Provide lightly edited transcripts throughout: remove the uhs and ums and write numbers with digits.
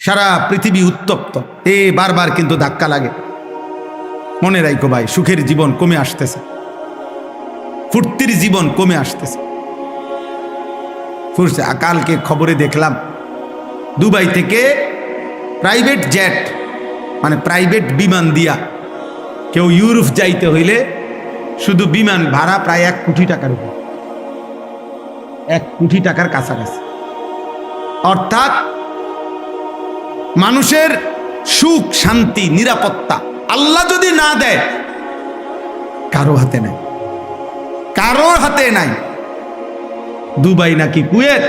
সারা পৃথিবী উত্তপ্ত, বারবার কিন্তু ধাক্কা লাগে। মনে রাখো ভাই, সুখের জীবন কমে আসতেছে, ফুর্তির জীবন কমে আসতেছে। কালকে খবরে দেখলাম দুবাই থেকে প্রাইভেট জেট, মানে প্রাইভেট বিমান দিয়া কেউ ইউরোপ যাইতে হইলে শুধু বিমান ভাড়া প্রায় 1 কোটি টাকার উপর, 1 কোটি টাকার কাছাকাছি। অর্থাৎ মানুষের সুখ, শান্তি, নিরাপত্তা আল্লাহ যদি না দেয়, কারো হাতে নাই, কারোর হাতে নাই। দুবাই নাকি কুয়েত,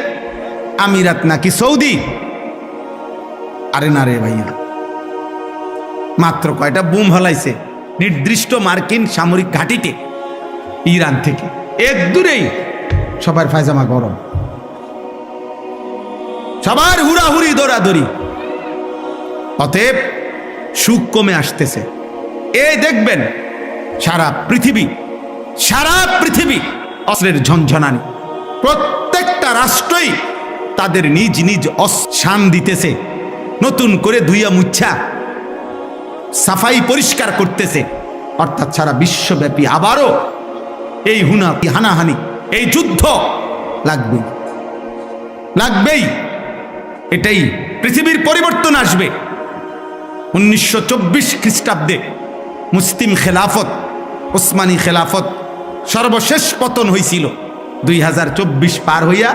আমিরাত নাকি সৌদি, আরে না রে ভাইয়া, মাত্র কয়টা বুম ফলাইছে নির্দিষ্ট মার্কিন সামরিক ঘাঁটিতে ইরান থেকে, এক দূরেই সবার পায়জামা গরম, সবার হুড়াহুড়ি দৌড়াদৌড়ি। অতএব সুখ কমে আসতেছে। দেখবেন সারা পৃথিবী অস্ত্রের ঝনঝনানি। প্রত্যেকটা রাষ্ট্রই তাদের নিজ নিজ শান দিতেছে, নতুন করে ধুইয়া মুচ্ছা সাফাই পরিষ্কার করতেছে। অর্থাৎ সারা বিশ্বব্যাপী আবারও এই হানাহানি, এই যুদ্ধ লাগবেই। এটাই পৃথিবীর পরিবর্তন আসবে। 1924 খ্রিস্টাব্দে মুসলিম খেলাফত, ওসমানী খেলাফত সর্বশেষ পতন হয়েছিল। 2024 পার হইয়া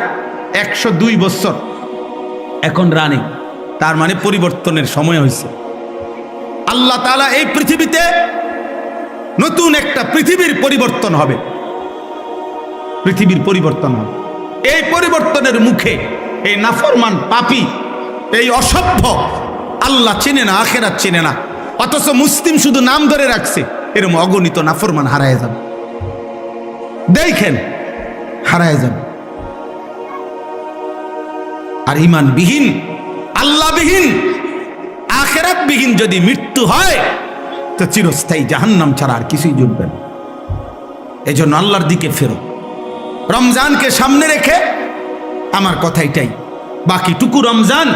102 বছর এখন রানিং। তার মানে পরিবর্তনের সময় হয়েছে। আল্লাহ তাআলা এই পৃথিবীতে নতুন একটা পৃথিবীর পরিবর্তন হবে, পৃথিবীর পরিবর্তন হবে। এই পরিবর্তনের মুখে এই নাফরমান পাপী, এই অসভ্য, আল্লাহ চেনে না, আখিরাত চেনে না, অথচ মুসলিম শুধু নাম ধরে রাখছে, এরকম অগণিত নাফরমান হারায় যাবে। দেখেন, হারায় যাবে। আর ঈমানবিহীন, আল্লাহবিহীন, আখিরাতবিহীন যদি মৃত্যু হয়, তো চিরস্থায়ী জাহান্নাম ছাড়া আর কিছুই জুটবে না। এজন্য আল্লাহর দিকে ফেরো। রমজানকে সামনে রেখে আমার কথা এটাই, বাকিটুকু রমজান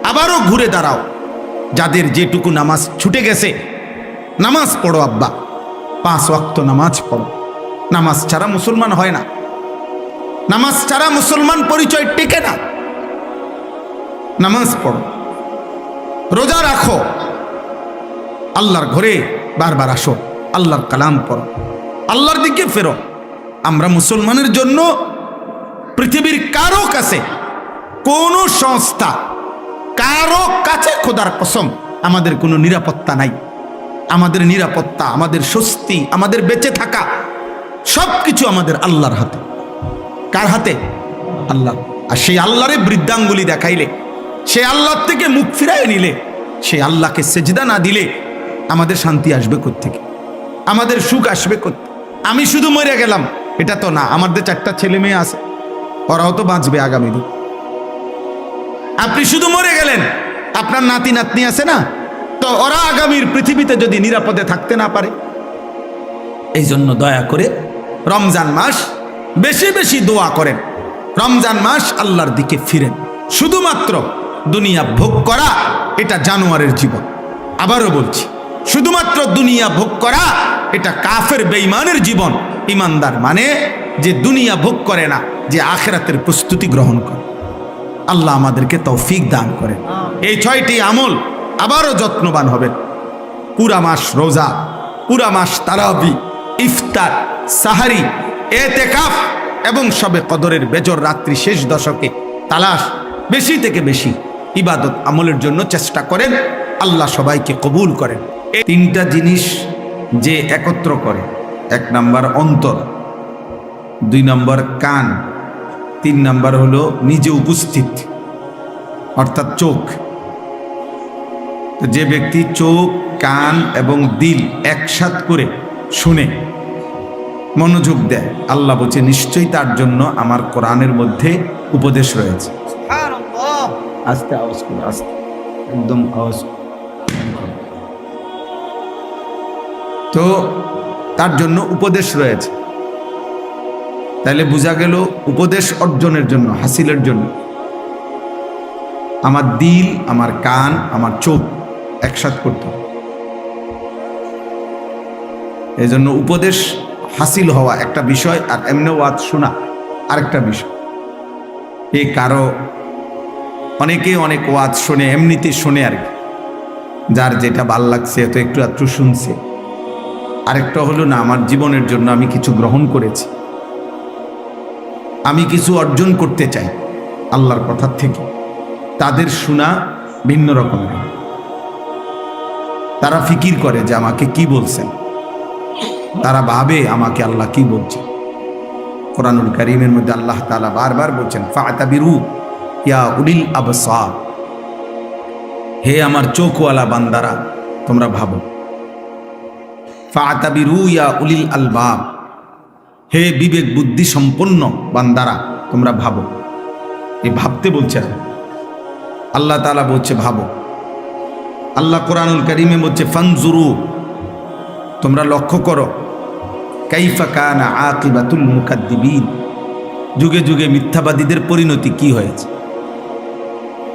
আবারও ঘুরে দাঁড়াও। যাদের যেটুকু নামাজ ছুটে গেছে, নামাজ পড়ো আব্বা, 5 ওয়াক্ত নামাজ পড়ো। নামাজ ছাড়া মুসলমান হয় না, নামাজ ছাড়া মুসলমান পরিচয় টেকে না। নামাজ পড়ো, রোজা রাখো, আল্লাহর ঘরে বারবার আসো, আল্লাহর কালাম পড়ো, আল্লাহর দিকে ফেরো। আমরা মুসলমানের জন্য পৃথিবীর কারো কাছে, কোনো সংস্থা, কারো কাছে খোদার কসম আমাদের কোনো নিরাপত্তা নাই। আমাদের নিরাপত্তা, আমাদের স্বস্তি, আমাদের বেঁচে থাকা সবকিছু আমাদের আল্লাহর হাতে। কার হাতে? আল্লাহ। আর সেই আল্লাহরে বৃদ্ধাঙ্গুলি দেখাইলে, সে আল্লাহর থেকে মুখ ফিরাই নিলে, সে আল্লাহকে সেজদা না দিলে আমাদের শান্তি আসবে কোত্থেকে? আমাদের সুখ আসবে কোত্থেকে? আমি শুধু মরে গেলাম এটা তো না, আমাদের 4টা ছেলে মেয়ে আছে, ওরাও তো বাঁচবে আগামী দিন। আপনি শুধু মরে গেলেন, আপনার নাতি নাতনি আছে না, তো ওরা আগামীর পৃথিবীতে যদি নিরাপদে থাকতে না পারে। এই জন্য দয়া করে রমজান মাস বেশি বেশি দোয়া করেন, রমজান মাস আল্লাহর দিকে ফিরেন। শুধুমাত্র দুনিয়া ভোগ করা এটা জানোয়ারের জীবন। আবারও বলছি, শুধুমাত্র দুনিয়া ভোগ করা এটা কাফের বেঈমানের জীবন। ইমানদার মানে যে দুনিয়া ভোগ করে না, যে আখিরাতের প্রস্তুতি গ্রহণ করে। আল্লাহ আমাদেরকে তৌফিক দান করেন। এই 6টি আমল আবারও যত্নবান হবেন। পুরা মাস রোজা, পুরা মাস তারাবি, ইফতার, সাহারি, এতেকাফ এবং শবে কদরের বেজর রাত্রি শেষ দশকে তালাশ, বেশি থেকে বেশি ইবাদত আমলের জন্য চেষ্টা করেন। আল্লাহ সবাইকে কবুল করেন। এই 3টা জিনিস যে একত্র করে, 1 নাম্বার অন্তর, 2 নাম্বার কান, 3 নাম্বার হলো নিজে উপস্থিত অর্থাৎ চোখ। যে ব্যক্তি চোখ, কান এবং দিল একসাথ করে শুনে, মনোযোগ দেয়, আল্লাহ বলছে নিশ্চয়ই তার জন্য আমার কোরআনের মধ্যে উপদেশ রয়েছে। আস্তে আওয়াজ করো, আস্তে, একদম আওয়াজ। তো তার জন্য উপদেশ রয়েছে। তাহলে বোঝা গেল উপদেশ অর্জনের জন্য, হাসিলের জন্য আমার দিল, আমার কান, আমার চোখ একসাথ করতে হবে। এই জন্য উপদেশ হাসিল হওয়া একটা বিষয়, আর এমনি ওয়াজ শোনা আরেকটা বিষয়। এই কারো অনেকে অনেক ওয়াজ শোনে, এমনিতে শোনে আর কি, যার যেটা ভাল লাগছে তো একটু একটু শুনছে। আরেকটা হলো না, আমার জীবনের জন্য আমি কিছু গ্রহণ করেছি, আমি কিছু অর্জন করতে চাই আল্লাহর কথা থেকে, তাদের শোনা ভিন্ন রকমের। তারা ফিকির করে যে আমাকে কি বলছেন, তারা ভাবে আমাকে আল্লাহ কি বলছে। কোরআনুল কারীমের মধ্যে আল্লাহ তাআলা বারবার বলছেন, ফাতাবিরু ইয়া উলিল আবসার, হে আমার চোখওয়ালা বান্দারা তোমরা ভাবো। ফাতাবিরু ইয়া উলিল আলবাব, হে বিবেক বুদ্ধি সম্পন্ন বান্দারা তোমরা ভাবো। এই ভাবতে বলছে আল্লাহ তাআলা, বলছে ভাবো। আল্লাহ কোরআনুল কারীমে বলছে ফানজুরু, তোমরা লক্ষ্য করো, কাইফা কানা আকিবাতুল মুকাদ্দিবিন, যুগে যুগে মিথ্যাবাদীদের পরিণতি কি হয়েছে।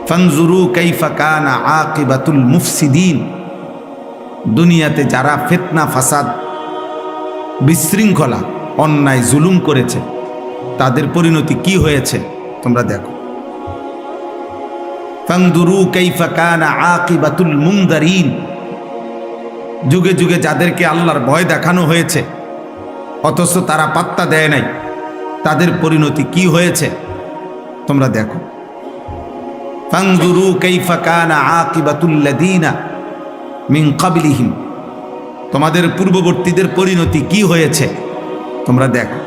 ফানজুরু কাইফা কানা আকিবাতুল মুফসিদিন, দুনিয়াতে যারা ফিতনা ফাসাদ বিশৃঙ্খলা অন্যায় জুলুম করেছে তাদের পরিণতি কি হয়েছে তোমরা দেখো। ফানজুরু কাইফা কানা আকিবাতুল মুনদারিন, যুগে যুগে যাদেরকে আল্লাহর ভয় দেখানো হয়েছে অথচ তারা পাত্তা দেয় নাই, তাদের পরিণতি কি হয়েছে তোমরা দেখো। ফানজুরু কাইফা কানা আকিবাতুল লাযিনা মিন ক্বাবলিহিম, তোমাদের পূর্ববর্তীদের পরিণতি কি হয়েছে তোমরা দেখো।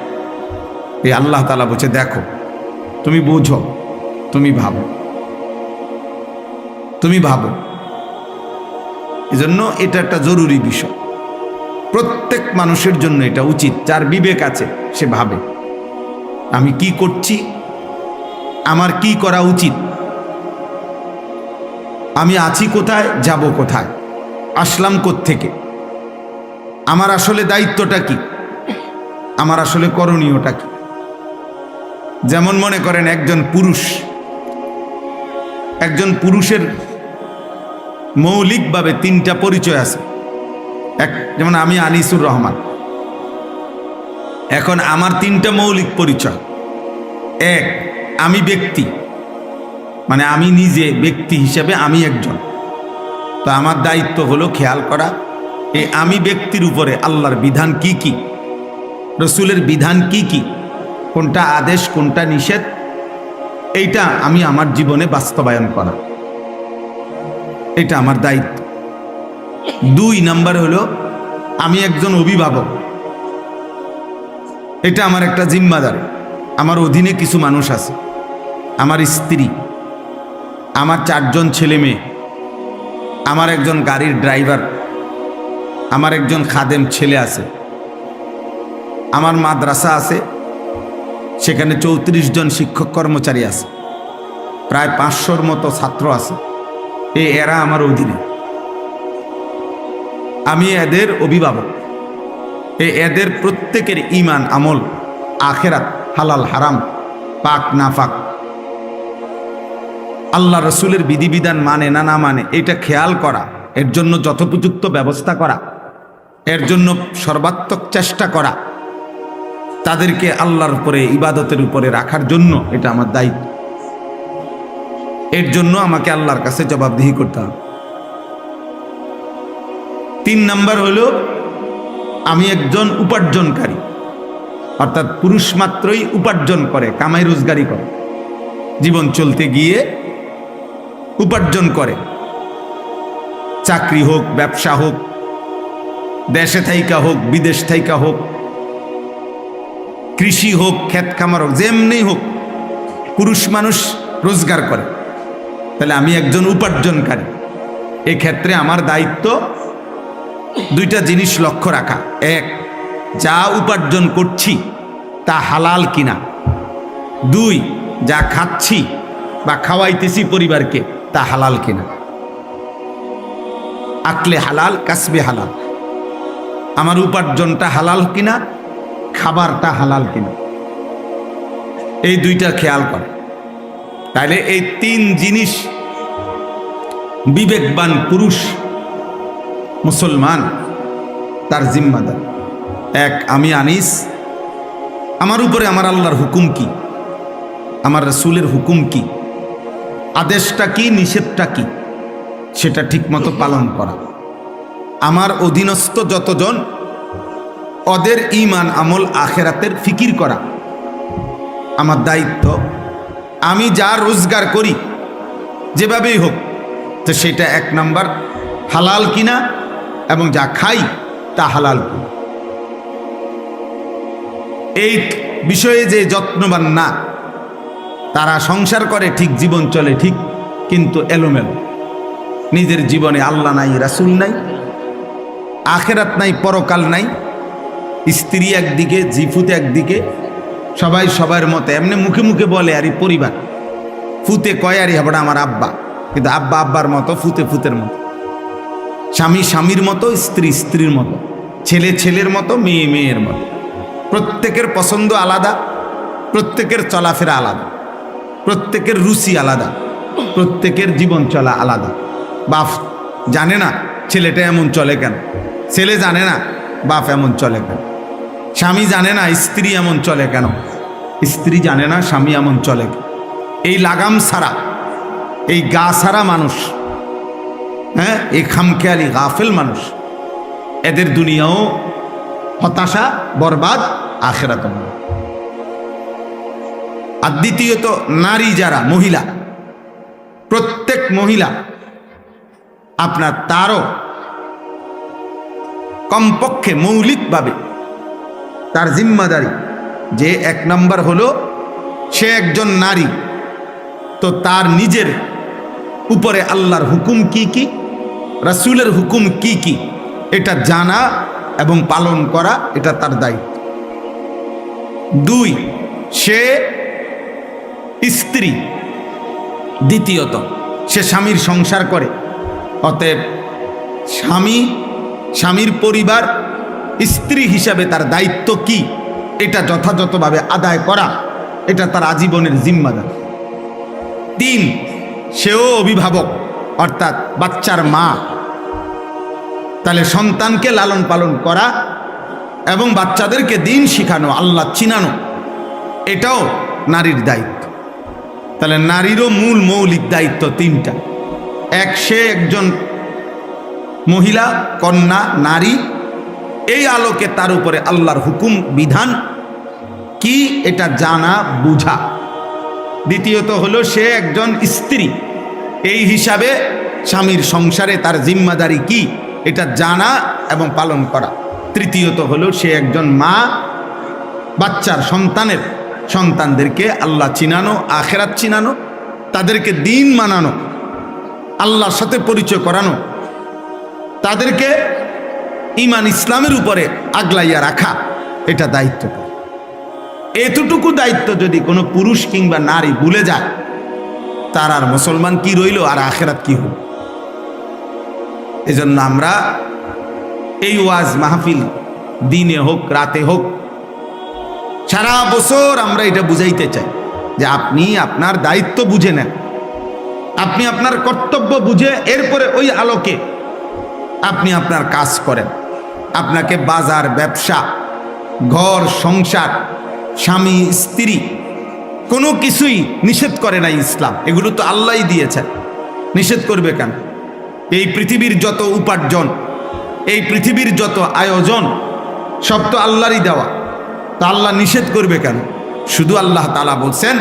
এই আল্লাহ তাআলা বলছে দেখো, তুমি বুঝো, তুমি ভাবো, তুমি ভাবো। এজন্য এটা একটা জরুরি বিষয়, প্রত্যেক মানুষের জন্য এটা উচিত। যার বিবেক আছে সে ভাবে আমি কি করছি, আমার কি করা উচিত, আমি আছি কোথায়, যাব কোথায়, আসলাম কোত্থেকে, আমার আসলে দায়িত্বটা কি, আমার আসলে করণীয়টা কি। যেমন মনে করেন একজন পুরুষের মৌলিকভাবে তিনটা পরিচয় আছে। যেমন আমি আনিসুর রহমান, এখন আমার তিনটা মৌলিক পরিচয়। এক, আমি ব্যক্তি, মানে আমি নিজে ব্যক্তি হিসেবে আমি একজন, তো আমার দায়িত্ব হলো খেয়াল করা এই আমি ব্যক্তির উপরে আল্লাহর বিধান কি কি, রসুলের বিধান কি কি, কোনটা আদেশ কোনটা নিষেধ, এইটা আমি আমার জীবনে বাস্তবায়ন করা, এটা আমার দায়িত্ব। 2 নাম্বার হলো আমি একজন অভিভাবক, এটা আমার একটা জিম্মাদারি। আমার অধীনে কিছু মানুষ আছে, আমার স্ত্রী, আমার 4 জন ছেলে মেয়ে, আমার একজন গাড়ির ড্রাইভার, আমার একজন খাদেম ছেলে আছে, আমার মাদ্রাসা আছে, সেখানে 34 জন শিক্ষক কর্মচারী আছে, প্রায় 500-র মতো ছাত্র আছে। এরা আমার অধীনে, আমি এদের অভিভাবক। এদের প্রত্যেকের ঈমান আমল, আখিরাত, হালাল হারাম, পাক না পাক, আল্লাহ রসুলের বিধিবিধান মানে না না মানে, এটা খেয়াল করা, এর জন্য যথোপযুক্ত ব্যবস্থা করা, এর জন্য সর্বাত্মক চেষ্টা করা, তাদেরকে আল্লাহর উপরে ইবাদতের উপরে রাখার জন্য এটা আমার দায়িত্ব। এর জন্য আমাকে আল্লাহর কাছে জবাবদিহি করতে হবে। 3 নাম্বার হলো আমি একজন উপার্জনকারী, অর্থাৎ পুরুষ মাত্রই উপার্জন করে, কামাই রোজগারি করে, জীবন চলতে গিয়ে উপার্জন করে, চাকরি হোক, ব্যবসা হোক, দেশে থাইকা হোক, বিদেশ থাইকা হোক, কৃষি হোক, ক্ষেত খামার হোক, যেমনি হোক পুরুষ মানুষ রোজগার করে। তাহলে আমি একজন উপার্জনকারী। এক্ষেত্রে আমার দায়িত্ব 2টা জিনিস লক্ষ্য রাখা। 1, যা উপার্জন করছি তা হালাল কিনা। 2, যা খাচ্ছি বা খাওয়াইতেছি পরিবারকে তা হালাল কিনা। আকলে হালাল, কাসবে হালাল, আমার উপার্জনটা হালাল কিনা, খাবারটা হালাল কিনা, এই 2টা খেয়াল করে। তাহলে এই 3 জিনিস বিবেকবান পুরুষ মুসলমান তার জিম্মাদার। এক, আমি আনিস, আমার উপরে আমার আল্লাহর হুকুম কি, আমার রাসূলের হুকুম কি, আদেশটা কি, নিষেধটা কি, সেটা ঠিকমতো পালন করা। আমার অধীনস্থ যতজন, ওদের ঈমান আমল আখিরাতের ফিকির করা আমার দায়িত্ব। আমি যা রোজগার করি যেভাবেই হোক, তো সেটা এক নাম্বার হালাল কিনা, এবং যা খাই তা হালাল কিনা। এই বিষয়ে যে যত্নবান না, তারা সংসার করে ঠিক, জীবন চলে ঠিক, কিন্তু এলোমেলো। নিজের জীবনে আল্লাহ নাই, রাসূল নাই, আখিরাত নাই, পরকাল নাই। স্ত্রী একদিকে, জিফুত একদিকে, সবাই সবার মতো এমনি মুখে মুখে বলে আরে পরিবার, ফুতে কয় আরে হাবড়া আমার আব্বা, কিন্তু আব্বা আব্বার মতো, ফুতে ফুতের মতো, স্বামী স্বামীর মতো, স্ত্রী স্ত্রীর মতো, ছেলে ছেলের মতো, মেয়ে মেয়ের মতো। প্রত্যেকের পছন্দ আলাদা, প্রত্যেকের চলাফেরা আলাদা, প্রত্যেকের রুচি আলাদা, প্রত্যেকের জীবন চলা আলাদা। বাপ জানে না ছেলেটা এমন চলে কেন, ছেলে জানে না বাপ এমন চলে কেন, স্বামী জানে না স্ত্রী এমন চলে কেন, স্ত্রী জানে না স্বামী এমন চলে কেন। এই লাগাম ছাড়া, এই গা ছাড়া মানুষ, হ্যাঁ, এই খামখেয়ালি গাফেল মানুষ, এদের দুনিয়াও হতাশা, বরবাদ, আখিরাতও। আর দ্বিতীয়ত, নারী যারা, মহিলা, প্রত্যেক মহিলা আপনার তারও কমপক্ষে মৌলিকভাবে তার জিম্মাদারি যে এক নম্বর হলো সে একজন নারী, তো তার নিজের উপরে আল্লাহর হুকুম কি কি, রাসূলের হুকুম কি কি, এটা জানা এবং পালন করা, এটা তার দায়িত্ব। দুই, সে স্ত্রী, দ্বিতীয়ত সে স্বামীর সংসার করে, অতএব স্বামীর পরিবার, স্ত্রী হিসাবে তার দায়িত্ব কি, এটা যথাযথভাবে আদায় করা, এটা তার আজীবনের জিম্মাদার। তিন, সেও অভিভাবক, অর্থাৎ বাচ্চার মা, তাহলে সন্তানকে লালন পালন করা এবং বাচ্চাদেরকে দিন শিখানো, আল্লাহ চিনানো, এটাও নারীর দায়িত্ব। তাহলে নারীরও মূল মৌলিক দায়িত্ব তিনটা। এক, সে একজন মহিলা, কন্যা, নারী, এই আলোকে তার উপরে আল্লাহর হুকুম বিধান কি এটা জানা বুঝা। দ্বিতীয়ত হলো সে একজন স্ত্রী, এই হিসাবে স্বামীর সংসারে তার জিম্মাদারি কি এটা জানা এবং পালন করা। তৃতীয়ত হলো সে একজন মা, বাচ্চার সন্তানদেরকে আল্লাহ চিনানো, আখিরাত চিনানো, তাদেরকে দিন মানানো, আল্লাহর সাথে পরিচয় করানো, তাদেরকে ঈমান ইসলামের উপরে আগলাইয়া রাখা, এটা দায়িত্ব। এতটুকু দায়িত্ব যদি কোনো পুরুষ কিংবা নারী ভুলে যায়, তার আর মুসলমান কি রইল, আর আখিরাত কি হল? এজন্য আমরা এই ওয়াজ মাহফিল, দিনে হোক রাতে হোক, সারা বছর আমরা এটা বুঝাইতে চাই যে আপনি আপনার দায়িত্ব বুঝে নেন, আপনি আপনার কর্তব্য বুঝে এরপরে ওই আলোকে আপনি আপনার কাজ করেন। আপনাকে বাজার, ব্যবসা, ঘর সংসার, স্বামী স্ত্রী কোনো কিছুই নিষেধ করে নাই ইসলাম, এগুলো তো আল্লাহই দিয়েছেন, নিষেধ করবে কেন? এই পৃথিবীর যত উপার্জন, এই পৃথিবীর যত আয়োজন, সব তো আল্লাহরই দেওয়া, তা আল্লাহ নিষেধ করবে কেন? শুধু আল্লাহ তাআলা বলছেন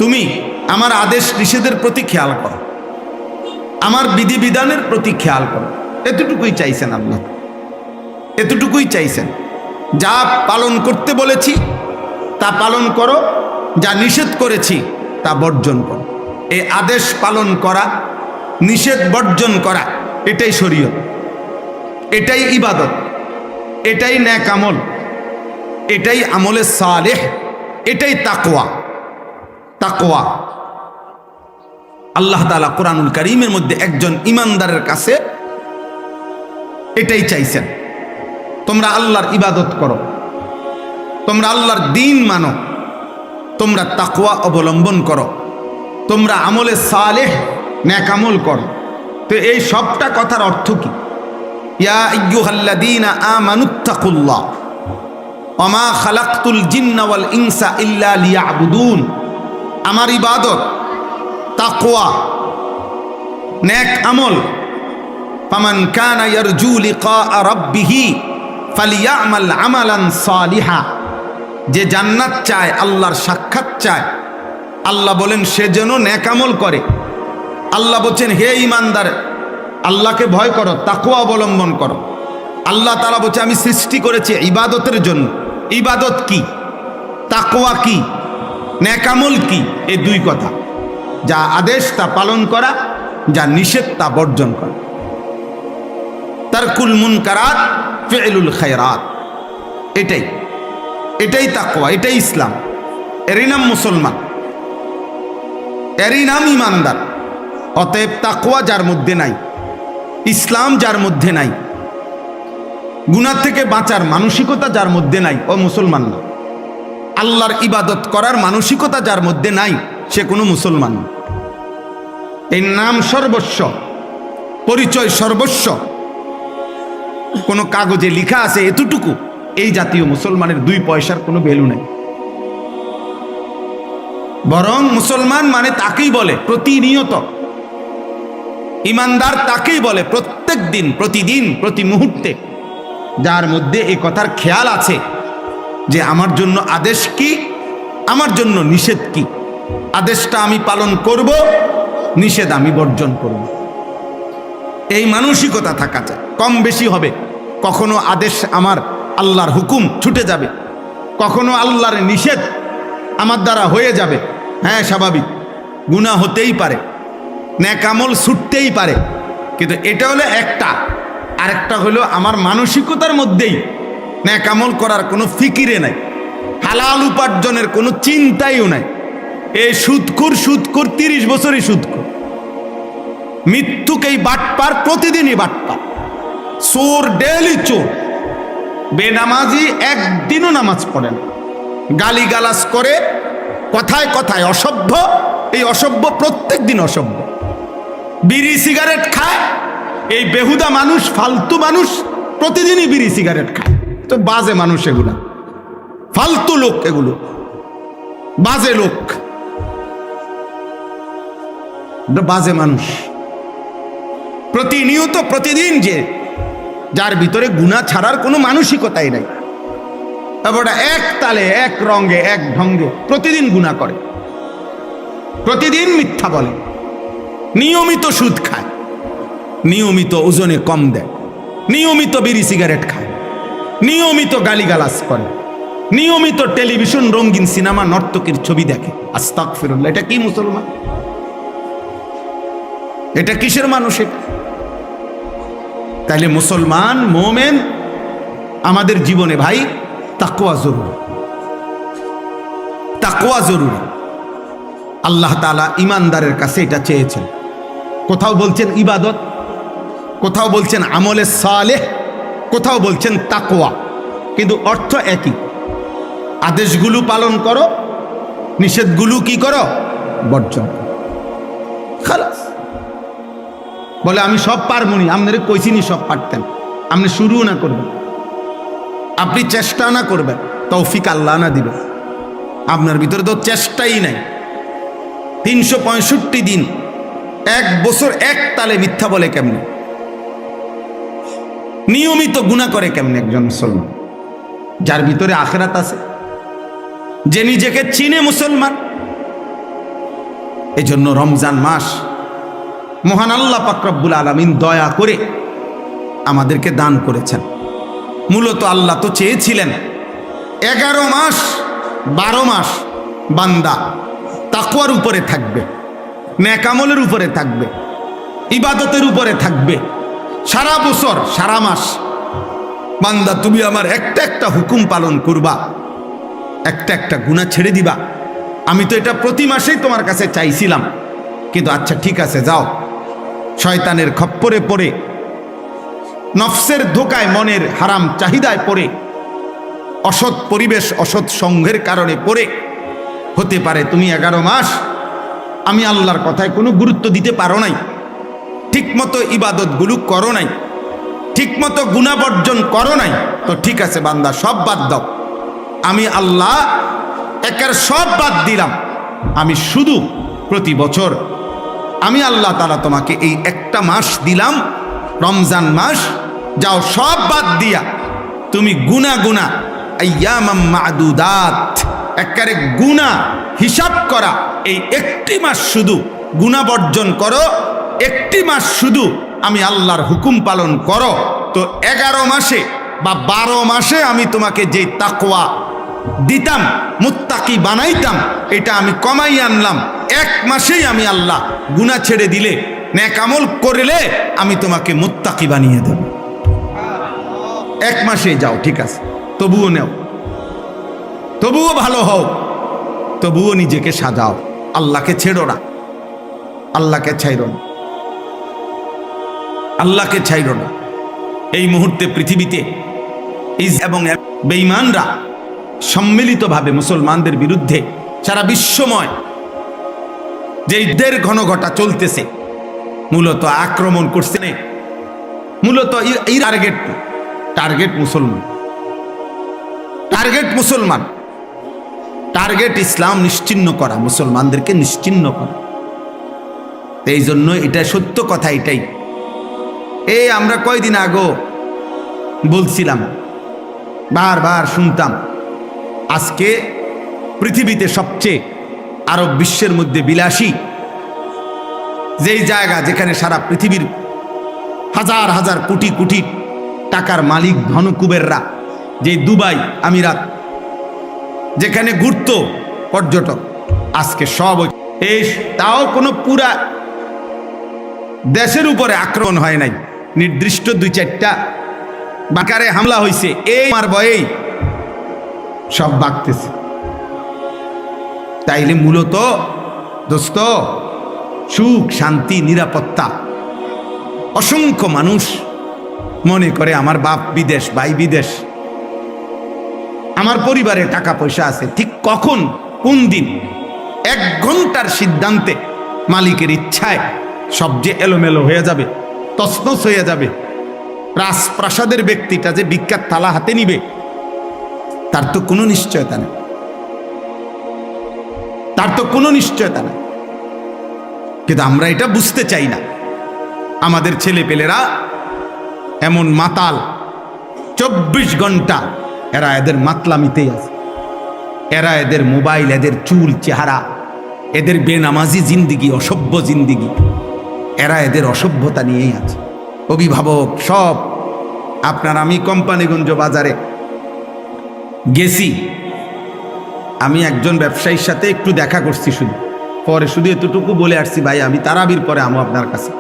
তুমি আমার আদেশ নিষেধের প্রতি খেয়াল করো, আমার বিধিবিধানের প্রতি খেয়াল করো, এতটুকুই চাইছেন আল্লাহ, এতটুকুই চাইছেন। যা পালন করতে বলেছি তা পালন করো, যা নিষেধ করেছি তা বর্জন করো। এই আদেশ পালন করা, নিষেধ বর্জন করা, এটাই শরীয়ত, এটাই ইবাদত, এটাই নেক আমল, এটাই আমলে সালেহ, এটাই তাকওয়া। তাকওয়া আল্লাহ তাআলা কোরআনুল কারীমের মধ্যে একজন ঈমানদারের কাছে এটাই চাইছেন, তোমরা আল্লাহর ইবাদত করো, তোমরা আল্লাহর দ্বীন মানো, তোমরা তাকওয়া অবলম্বন করো, তোমরা আমলে সালেহ নেক আমল করো, তো এই সবটা কথার অর্থ কি? ইয়া আইয়ুহাল্লাযীনা আমানুত্তাকুল্লাহ ওয়া মা খালাকতুল জিন্না ওয়াল ইনসা ইল্লা লিয়াবুদুন। আমার ইবাদত, তাকওয়া, নেক আমল, ফামান কানা ইয়ারজু লিকা রাব্বিহি ফালিয়ামাল আমালান সালিহা। যে জান্নাত চায়, আল্লাহর সাক্ষাৎ চায়, আল্লাহ বলেন সে যেন নেক আমল করে। আল্লাহ বলছেন হে ঈমানদার, আল্লাহকে ভয় করো, তাকওয়া অবলম্বন করো। আল্লাহ তাআলা বলছে আমি সৃষ্টি করেছি ইবাদতের জন্য। ইবাদত কি, তাকওয়া কি, নেক আমল কি? এই দুই কথা, যা আদেশ তা পালন করা, যা নিষেধ তা বর্জন করা। তারকুল মুনকারাত ফি'লুল খায়রাত, এটাই তাকওয়া, এটাই ইসলাম। এরই নাম মুসলমান, এরই নাম ঈমানদার। অতএব তাকওয়া যার মধ্যে নাই, ইসলাম যার মধ্যে নাই, গুনাহ থেকে বাঁচার মানসিকতা যার মধ্যে নাই, ও মুসলমান না। আল্লাহর ইবাদত করার মানসিকতা যার মধ্যে নাই, সে কোনো মুসলমান না। এই নাম সর্বস্ব, পরিচয় সর্বস্ব, কোনো কাগজে লেখা আছে এতটুকু, এই জাতীয় মুসলমানের 2 পয়সার কোনো ভ্যালু নেই। বরং মুসলমান মানে তাকেই বলে প্রতিনিয়ত, ঈমানদার তাকেই বলে প্রত্যেক দিন, প্রতিদিন, প্রতি মুহূর্তে, যার মধ্যে এই কথার খেয়াল আছে যে আমার জন্য আদেশ কি, আমার জন্য নিষেধ কি। আদেশটা আমি পালন করব, নিষেধ আমি বর্জন করব। এই মানসিকতা থাকা চাই। কম বেশি হবে, কখনো আদেশ আমার আল্লাহর হুকুম ছুটে যাবে, কখনো আল্লাহর নিষেধ আমার দ্বারা হয়ে যাবে। হ্যাঁ, স্বাভাবিক, গুনাহ হতেই পারে, নেক আমল ছুটতেই পারে, কিন্তু এটা হলো একটা। আরেকটা হলো আমার মানসিকতার মধ্যেই নেক আমল করার কোনো ফিকিরে নাই, হালাল উপার্জনের কোনো চিন্তাইও নাই। এই সুদখোর 30 বছরই সুদখোর, মৃত্যুকেই বাটপার, প্রতিদিনই বাটপার, চোর ডেইলি চোর, বেনামাজি একদিনও নামাজ পড়ে না, গালিগালাজ করে, কথায় কথায় অসভ্য। এই অসভ্য প্রত্যেক দিন অসভ্য, বিড়ি সিগারেট খায়। এই বেহুদা মানুষ, ফালতু মানুষ প্রতিদিনই বিড়ি সিগারেট খায়। তো বাজে মানুষ এগুলা, ফালতু লোক, এগুলো বাজে লোক, বাজে মানুষ প্রতিনিয়ত, প্রতিদিন, যে যার ভিতরে গুনাহ ছাড়ার কোনো মানসিকতাই নাই। এবারে এক তালে, এক রঙে, এক ঢঙ্গে প্রতিদিন গুনাহ করে, প্রতিদিন মিথ্যা বলে, নিয়মিত সুদ খায়, নিয়মিত ওজনে কম দেয়, নিয়মিত বিড়ি সিগারেট খায়, নিয়মিত গালিগালাজ করে, নিয়মিত টেলিভিশন, রঙিন সিনেমা, নর্তকীর ছবি দেখে। আস্তাগফিরুল্লাহ, এটা কি মুসলমান? এটা কিসের মানুষ? তাইলে মুসলমান, মোমেন, আমাদের জীবনে ভাই তাকওয়া জরুরি, তাকওয়া জরুরি। আল্লাহ তাআলা ঈমানদারের কাছে এটা চেয়েছেন। কোথাও বলছেন ইবাদত, কোথাও বলছেন আমলে সালেহ, কোথাও বলছেন তাকওয়া, কিন্তু অর্থ একই। আদেশগুলো পালন করো, নিষেধগুলো কি করো? বর্জন করো। খালাস। বলে আমি সব পারবনি, আপনারে কইছিনি সব পারতেন, আপনি শুরুও না করবেন, আপনি চেষ্টা না করবেন, তৌফিক আল্লাহ না দিবেন। আপনার ভিতরে তো চেষ্টাই নাই। 365 দিন, 1 বছর এক তালে মিথ্যা বলে কেমনে? নিয়মিত গুনাহ করে কেমনে একজন মুসলমান? যার ভিতরে আখিরাত আছে, যে নিজেকে চিনে মুসলমান। এজন্য রমজান মাস মহান আল্লাহ পাক রব্বুল আলামিন দয়া করে আমাদেরকে দান করেছেন। মূলত আল্লাহ তো চেয়েছিলেন 11 মাস 12 মাস বান্দা তাকওয়ার উপরে থাকবে, নেক আমলের উপরে থাকবে, ইবাদতের উপরে থাকবে। সারা বছর, সারা মাস বান্দা তুমি আমার একটা একটা হুকুম পালন করবা, একটা একটা গুনাহ ছেড়ে দিবা। আমি তো এটা প্রতি মাসেই তোমার কাছে চাইছিলাম, কিন্তু আচ্ছা ঠিক আছে, যাও। শয়তানের খপ্পরে পড়ে, নফসের ধোকায়, মনের হারাম চাহিদায় পড়ে, অসৎ পরিবেশ, অসৎ সঙ্গের কারণে পড়ে হতে পারে তুমি 11 মাস আমি আল্লাহর কথায় কোনো গুরুত্ব দিতে পারো নাই। ঠিকমতো ইবাদতগুলো করো নাই, ঠিকমতো গুনাহ বর্জন করো নাই, তো ঠিক আছে বান্দা, সব বাদ দাও। আমি আল্লাহ একের সব বাদ দিলাম। আমি শুধু প্রতি বছর আমি আল্লাহ তাআলা তোমাকে এই একটা মাস দিলাম, রমজান মাস, যাও সব বাদ দিয়া তুমি গুনাহ আইয়ামাম মাদুদাত, একেবারে গুনাহ হিসাব করা এই একটি মাস শুধু গুনাহ বর্জন করো, একটি মাস শুধু আমি আল্লাহর হুকুম পালন করো। তো 11 মাসে বা 12 মাসে আমি তোমাকে যে তাকওয়া দিতাম, মুত্তাকি বানাইতাম, এটা আমি কমাই আনলাম। 1 মাসেই আমি আল্লাহ গুনাহ ছেড়ে দিলে, নেক আমল করলে আমি তোমাকে মুত্তাকি বানিয়ে দেব। 1 মাসে যাও, ঠিক আছে, তবুও নেও, তবুও ভালো হও, তবুও নিজেকে সাজাও, আল্লাহকে ছেড়ো না, আল্লাহকে ছাইরো না, আল্লাহকে ছাইরো না। এই মুহূর্তে পৃথিবীতে এবং বেঈমানরা সম্মিলিতভাবে মুসলমানদের বিরুদ্ধে সারা বিশ্বময় যে যুদ্ধের ঘনঘটা চলতেছে, মূলত আক্রমণ করছে, মূলত এই টার্গেট মুসলমান, টার্গেট ইসলাম নিশ্চিহ্ন করা, মুসলমানদেরকে নিশ্চিহ্ন করা। এই জন্য এটা সত্য কথা, এটাই আমরা কয়দিন আগে বলছিলাম, বারবার শুনতাম, আজকে পৃথিবীতে সবচেয়ে আরব বিশ্বের মধ্যে বিলাসী যেই জায়গা, যেখানে সারা পৃথিবীর হাজার হাজার কোটি কোটি টাকার মালিক ধনকুবেররা, যে দুবাই আমিরাত, যেখানে ঘুরতো পর্যটক, আজকে সব তাও কোনো পুরা দেশের উপরে আক্রমণ হয় নাই, নির্দিষ্ট 2-4টা বাকারে হামলা হয়েছে, এই আমার ভয়েই সব বাগতেছে। তাইলে মূলত দোস্ত, সুখ, শান্তি, নিরাপত্তা, অসংখ্য মানুষ মনে করে আমার বাপ বিদেশ, ভাই বিদেশ, আমার পরিবারে টাকা পয়সা আছে। ঠিক কখন, কোন দিন, 1 ঘন্টার সিদ্ধান্তে, মালিকের ইচ্ছায় সব যে এলোমেলো হয়ে যাবে, তছনছ হয়ে যাবে। রাজপ্রাসাদের ব্যক্তিটা যে ভিক্ষার থালা হাতে নিবে, তার তো কোনো নিশ্চয়তা নেই, তার তো কোনো নিশ্চয়তা নেই। কিন্তু আমরা এটা বুঝতে চাই না। আমাদের ছেলেপেলেরা এমন মাতাল, 24 ঘন্টা এরা এদের মাতলামিতেই আছে, এরা এদের মোবাইল, এদের চুল, চেহারা, এদের বেনামাজি জিন্দিগি, অসভ্য জিন্দিগি, এরা এদের অসভ্যতা নিয়েই আছে। অভিভাবক সব আপনার, আমি কোম্পানিগঞ্জ বাজারে গেছি, আমি একজন ব্যবসায়ীর সাথে একটু দেখা করছি, শুধু এতটুকু বলে আসছি, ভাই আমি তারাবির পরে আমো আপনার কাছে।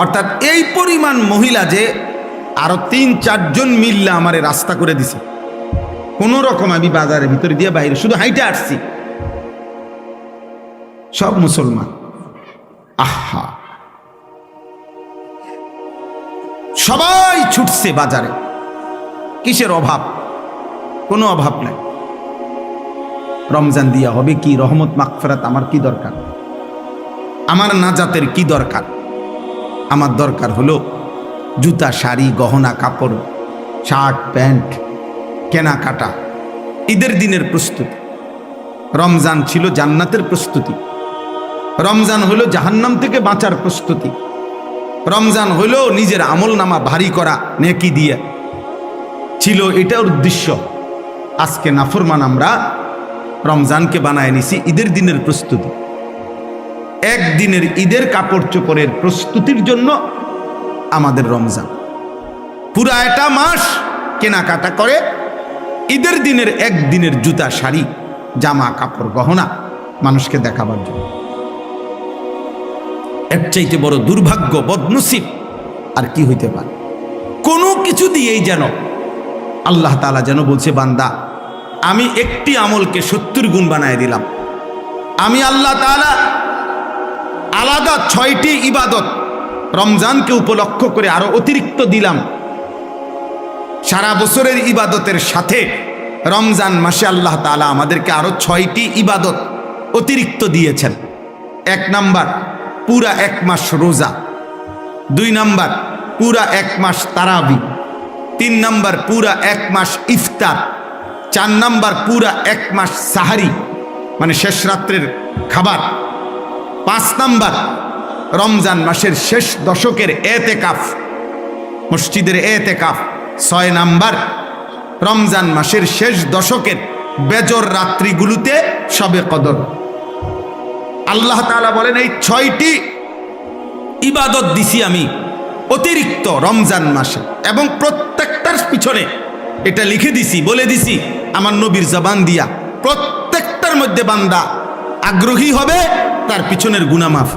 অর্থাৎ এই পরিমাণ মহিলা যে আরো 3-4 জন মিললে আমারে রাস্তা করে দিছে, কোন রকম আমি বাজারের ভিতরে দিয়ে বাইরে শুধু হাইটে আসছি, সব মুসলমান। আহা, সবাই ছুটছে বাজারে, কিসের অভাব? কোনো অভাব নাই। রমজান দিয়া হবে কি, রহমত মাগফিরাত আমার কি দরকার, আমার নাজাতের কি দরকার? আমার দরকার হলো জুতা, শাড়ি, গহনা, কাপড়, শার্ট, প্যান্ট কেনাকাটা, ঈদের দিনের প্রস্তুতি। রমজান ছিল জান্নাতের প্রস্তুতি, রমজান হলো জাহান্নাম থেকে বাঁচার প্রস্তুতি, রমজান হলো নিজের আমল নামা ভারী করা নেকি দিয়ে ছিল, এটার উদ্দেশ্য। আজকে নাফরমান আমরা রমজানকে বানায় নিছি ঈদের দিনের প্রস্তুতি। একদিনের ঈদের কাপড় চোপড়ের প্রস্তুতির জন্য আমাদের রমজান, পুরা একটা মাস কেনাকাটা করে ঈদের দিনের একদিনের জুতা, শাড়ি, জামা, কাপড়, গহনা মানুষকে দেখাবার জন্য। এর চাইতে বড় দুর্ভাগ্য, বদনসিব আর কি হইতে পারে? কোনো কিছু দিয়েই যেন আল্লাহ তাআলা যেন বলছে, বান্দা আমি একটি আমলকে 70 গুণ বানায় দিলাম। আমি আল্লাহ তাআলা আলাদা 6টি ইবাদত রমজানকে উপলক্ষ করে আরো অতিরিক্ত দিলাম। সারা বছরের ইবাদতের সাথে রমজান মাসে আল্লাহ তাআলা আমাদেরকে আরো 6টি ইবাদত অতিরিক্ত দিয়েছেন। 1 নাম্বার, পুরা 1 মাস রোজা, 2 নাম্বার পুরা 1 মাস তারাবি, 3 নাম্বার পুরা 1 মাস ইফতার, 4 নাম্বার পুরা 1 মাস সাহারি মানে শেষ রাত্রের খাবার, 5 নাম্বার রমজান মাসের শেষ দশকের এতেকাফ, মসজিদের এতেকাফ, 6 নাম্বার রমজান মাসের শেষ দশকের বেজর রাত্রিগুলোতে শবে কদর। আল্লাহ তাআলা বলেন এই 6টি ইবাদত দিছি আমি অতিরিক্ত রমজান মাসে, এবং প্রত্যেকটার পিছনে এটা লিখে দিছি, বলে দিছি আমার নবীর জবান দিয়া, প্রত্যেকটার মধ্যে বান্দা আগ্রহী হবে তার পিছনের গুনাহ মাফ।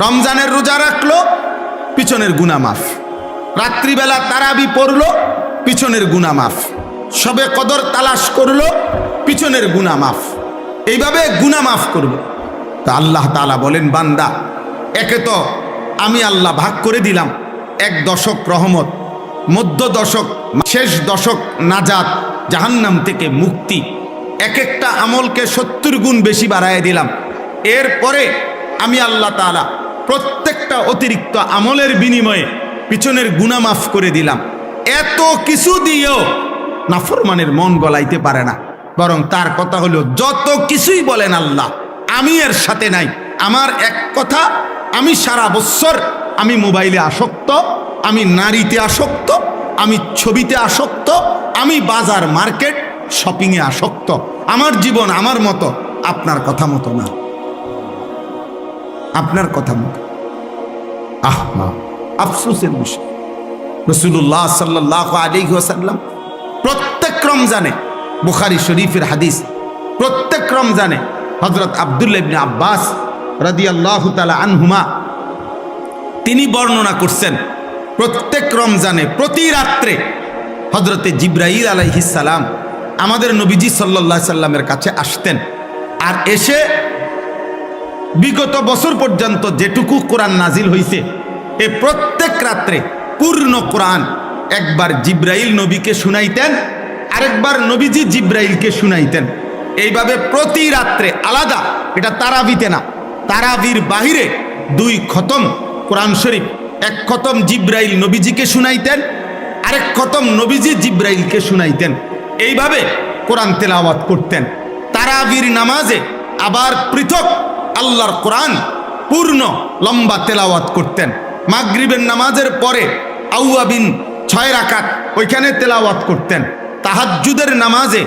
রমজানের রোজা রাখলো, পিছনের গুনাহ মাফ। রাত্রিবেলা তারাবি পড়লো, পিছনের গুনাহ মাফ। শবে কদর তালাশ করলো, পিছনের গুনাহ মাফ। এইভাবে গুনাহ মাফ করবে। তা আল্লাহ তাআলা বলেন বান্দা, একে তো আমি আল্লাহ ভাগ করে দিলাম 1 দশক রহমত, মধ্য দশক, শেষ দশক নাজাত, জাহান্নাম থেকে মুক্তি, এক একটা আমলকে 70 গুণ বেশি বাড়ায় দিলাম। এরপরে আমি আল্লাহ তাআলা প্রত্যেকটা অতিরিক্ত আমলের বিনিময়ে পিছনের গুনাহ মাফ করে দিলাম। এত কিছু দিয়েও নাফরমানের মন গলাইতে পারে না, বরং তার কথা হলো যত কিছুই বলেন আল্লাহ আমি এর সাথে নাই। আমার এক কথা, আমি সারা বছর আমি মোবাইলে আসক্ত, আমি নারীতে আসক্ত, আমি ছবিতে আসক্ত, আমি বাজার মার্কেট শপিংয়ে আসক্ত। আমার জীবন আমার মতো, আপনার কথা মতো না, আপনার কথা মতো। আফসোসের বিষয়, রাসূলুল্লাহ সাল্লাল্লাহু আলাইহি ওয়াসাল্লাম প্রত্যেক রমজানে, বুখারী শরীফের হাদিস, প্রত্যেক রমজানে হযরত আব্দুল্লাহ ইবনে আব্বাস রাদিয়াল্লাহু তাআলা আনহুমা তিনি বর্ণনা করছেন, প্রত্যেক রমজানে প্রতি রাত্রে হযরতে জিবরাইল আলাইহিস সালাম আমাদের নবীজি সাল্লাল্লাহু আলাইহি সাল্লামের কাছে আসতেন, আর এসে বিগত বছর পর্যন্ত যেটুকু কোরআন নাজিল হয়েছে এ প্রত্যেক রাত্রে পূর্ণ কোরআন একবার জিবরাইল নবীকে শুনাইতেন, আরেকবার নবীজি জিবরাইলকে শুনাইতেন। এইভাবে প্রতি রাত্রে আলাদা, এটা তারাবিতে না, তারাবির বাহিরে 2 খতম কোরআন শরীফ, 1 খতম জিবরাইল নবীজিকে শুনাইতেন, আরেক খতম নবীজি জিবরাইলকে শুনাইতেন। এইভাবে কোরআন তেলাওয়াত করতেন। তারাবির নামাজে আবার পৃথক আল্লাহর কোরআন পূর্ণ লম্বা তেলাওয়াত করতেন। মাগরিবের নামাজের পরে আউয়াবিন 6 রাকাত ওইখানে তেলাওয়াত করতেন। তাহাজ্জুদের নামাজে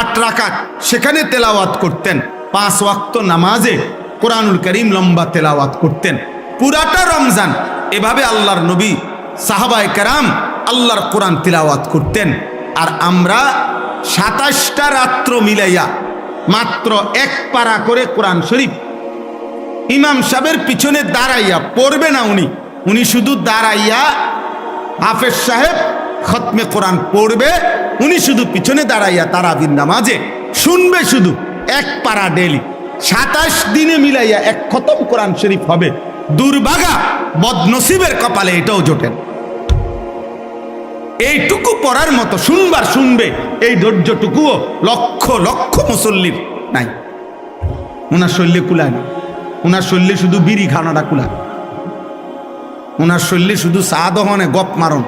8 রাকাত সেখানে তেলাওয়াত করতেন। 5 ওয়াক্ত নামাজে কোরআনুল কারীম লম্বা তেলাওয়াত করতেন। পুরাটা রমজান এভাবে আল্লাহর নবী সাহাবায়ে কেরাম আল্লাহর কোরআন তেলাওয়াত করতেন। আর আমরা 27টা রাত্র মিলাইয়া মাত্র 1 পারা করে কোরআন শরীফ ইমাম সাহেবের পিছনে দাঁড়াইয়া পড়বে না, উনি শুধু দাঁড়াইয়া হাফেজ সাহেব খতমে কোরআন পড়বে, উনি শুধু পিছনে দাঁড়াইয়া তারাবির নামাজে শুনবে শুধু 1 পারা ডেলি। 27 দিনে মিলাইয়া 1 খতম কোরআন শরীফ হবে। দুর্ভাগা বদনসিবের কপালে এটাও জোটেন। এইটুকু পড়ার মতো শুনবার শুনবে, এই ধৈর্যটুকুও লক্ষ লক্ষ মুসল্লির নাই। ওনার শরীরে কুলায় না, ওনার শরীরে শুধু বিড়ি খানাটা কুলায়, ওনার শরীরে শুধু চা দহনে গপ মারণ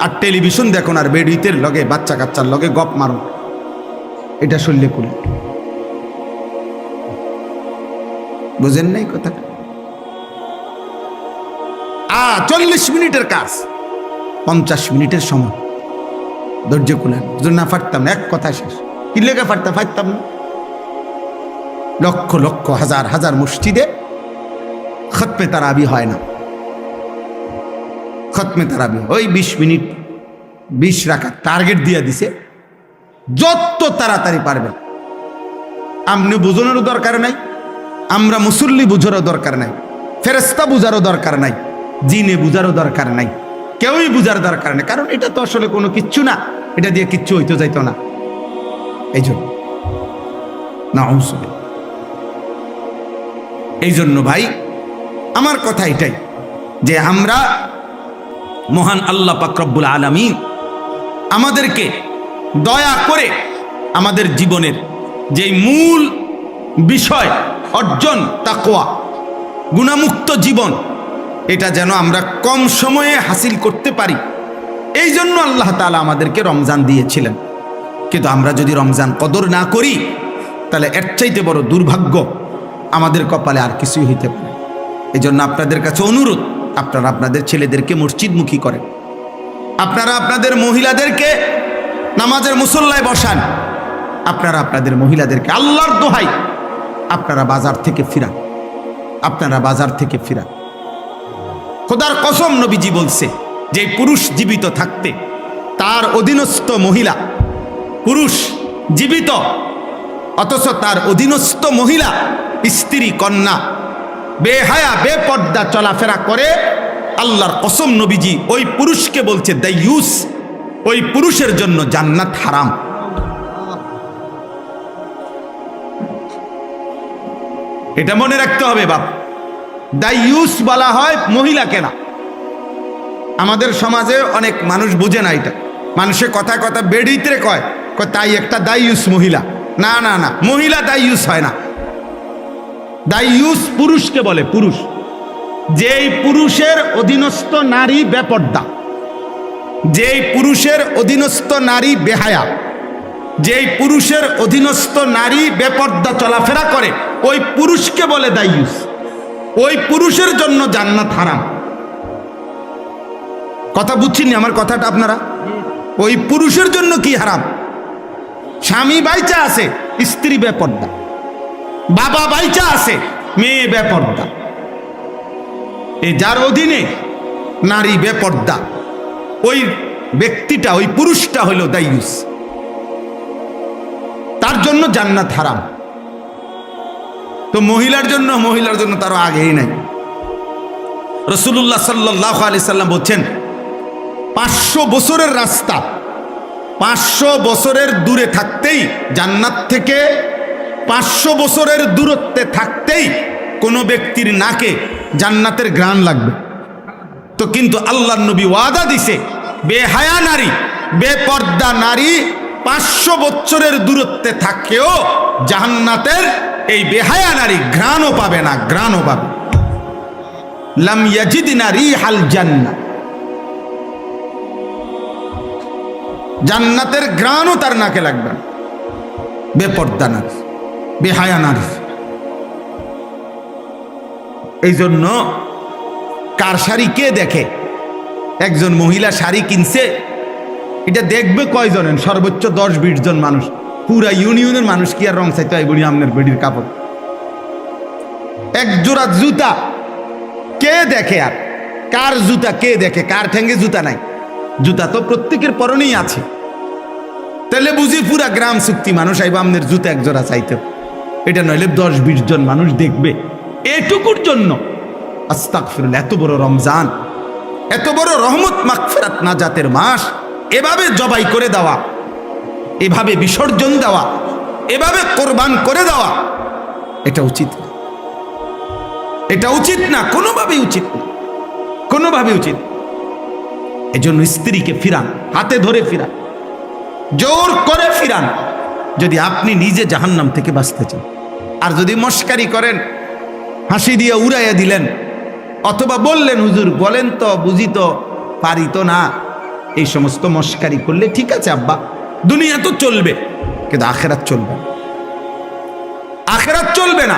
আর টেলিভিশন দেখুন আর বেডিতের লগে বাচ্চা কাচ্চার লগে গপ মারণ, এটা শরীরে কুলায়। বুঝেন নাই কথাটা? 40 মিনিটের কাজ 50 মিনিটের সময় ধৈর্য কুলায় না, পারতাম না, এক কথা শেষ। কি লেগে পারতাম না? লক্ষ লক্ষ হাজার হাজার মসজিদে খতমে তারাবি হয় না। খতমে তারাবি ওই 20 মিনিট 20 রাকাত টার্গেট দিয়ে দিছে, যত তাড়াতাড়ি পারবেন। আপনি বুঝানোরও দরকার নাই, আমরা মুসল্লি বুঝারও দরকার নাই, ফেরেশতা বুঝারও দরকার নাই, জিনে বুঝারও দরকার নাই, কেউই বুঝার দরকার নেই। কারণ এটা তো আসলে কোনো কিচ্ছু না, এটা দিয়ে কিচ্ছু হইতে যাইতো না। এই জন্য এই জন্য ভাই আমার কথা এটাই যে আমরা মহান আল্লাহ পাক রব্বুল আলামিন আমাদেরকে দয়া করে আমাদের জীবনের যে মূল বিষয় অর্জন তাকওয়া, গুনাহমুক্ত জীবন, এটা যেন আমরা কম সময়ে হাসিল করতে পারি, এই জন্য আল্লাহ তাআলা আমাদেরকে রমজান দিয়েছিলেন। কিন্তু আমরা যদি রমজান কদর না করি, তাহলে এর চাইতে বড় দুর্ভাগ্য আমাদের কপালে আর কিছুই হইতে পারে। এই জন্য আপনাদের কাছে অনুরোধ, আপনারা আপনাদের ছেলেদেরকে মসজিদমুখী করেন, আপনারা আপনাদের মহিলাদেরকে নামাজের মুসল্লায় বসান, আপনারা আপনাদের মহিলাদেরকে আল্লাহর দোহাই আপনারা বাজার থেকে ফিরান, আপনারা বাজার থেকে ফিরান। খোদার কসম, নবীজি বলছে যে পুরুষ জীবিত থাকতে তার অধীনস্থ মহিলা, পুরুষ জীবিত অথচ তার অধীনস্থ মহিলা, স্ত্রী, কন্যা বেহায়া বেপর্দা চলাফেরা করে, আল্লাহর কসম নবীজি ওই পুরুষকে বলছে দাইয়ুস, ওই পুরুষের জন্য জান্নাত হারাম। এটা মনে রাখতে হবে বাপ। দাইয়ুস বলা হয় মহিলাকে না। আমাদের সমাজে অনেক মানুষ বুঝে না এটা, মানুষের কথা কথা বেড়িতে কয় তাই একটা দাইয়ুস মহিলা। না না না, মহিলা দাইয়ুস হয় না। দাইয়ুস পুরুষকে বলে, পুরুষ যেই পুরুষের অধীনস্থ নারী বেপর্দা, যেই পুরুষের অধীনস্থ নারী বেহায়া, যেই পুরুষের অধীনস্থ নারী বেপর্দা চলাফেরা করে, ওই পুরুষকে বলে দাইয়ুস। ওই পুরুষের জন্য জান্নাত হারাম। কথা বুঝছেন আমার কথাটা আপনারা? ওই পুরুষের জন্য কি হারাম? স্বামী বাইচা আছে, স্ত্রী বেপর্দা, বাবা বাইচা আছে, মেয়ে বেপর্দা, এই যার অধীনে নারী বেপর্দা, ওই ব্যক্তিটা, ওই পুরুষটা হলো দাইয়ুস, তার জন্য জান্নাত হারাম। তো মহিলার জন্য তারও আগেই নাই। রাসূলুল্লাহ সাল্লাল্লাহু আলাইহি সাল্লাম বলছেন 500 বছরের রাস্তা, 500 বছরের দূরে থাকতেই, জান্নাত থেকে 500 বছরের দূরত্বে থাকতেই কোনো ব্যক্তির নাকে জান্নাতের ঘ্রাণ লাগবে। তো কিন্তু আল্লাহর নবী ওয়াদা দিছে, বেহায়া নারী, বেপর্দা নারী 500 বছরের দূরত্বে থাকেও জান্নাতের এই বেহায়া নারী ঘ্রাণও পাবে না, ঘ্রাণও পাবে। লাম ইয়াজিদনা রিহাল জান্নাহ, জান্নাতের ঘ্রাণও তার নাকে লাগবে না। বেপর্দা নারী, বেহায়া নারী। এই জন্য কার শাড়ি কে দেখে? একজন মহিলা শাড়ি কিনছে, এটা দেখবে কয়জনের? সর্বোচ্চ 10-20 জন মানুষ। পুরা ইউনিয়নের মানুষ কি আর রং চাইতে হয় বুড়ি আমনের বেডির কাপড়? এক জোড়া জুতা কে দেখে? আর কার জুতা কে দেখে? কার ঠ্যাঙ্গে জুতা নাই? জুতা তো প্রত্যেকের পরনেই আছে। তাহলে বুঝি পুরা গ্রাম চুক্তি মানুষ আইবা আমনের জুতা এক জোড়া চাইতে। এটা নইলে 10-20 জন মানুষ দেখবে এটুকুর জন্য। আস্তাগফিরুল্লাহ, এত বড় রমজান, এত বড় রহমত মাগফিরাত নাজাতের মাস, এভাবে জবাই করে দেওয়া, এভাবে বিসর্জন দেওয়া, এভাবে কোরবান করে দেওয়া, এটা উচিত না। এটা উচিত না, কোনোভাবেই উচিত না, কোনোভাবে উচিত। এজন্য স্ত্রীকে ফিরান, হাতে ধরে ফিরান, জোর করে ফিরান, যদি আপনি নিজে জাহান্নাম থেকে বাঁচতে চান। আর যদি মস্কারি করেন, হাসি দিয়ে উড়াইয়া দিলেন, অথবা বললেন হুজুর বলেন তো, বুঝি তো, পারি তো না, এই সমস্ত মস্কারি করলে ঠিক আছে আব্বা, দুনিয়া তো চলবে, কিন্তু আখেরাত চলবে না, আখেরাত চলবে না।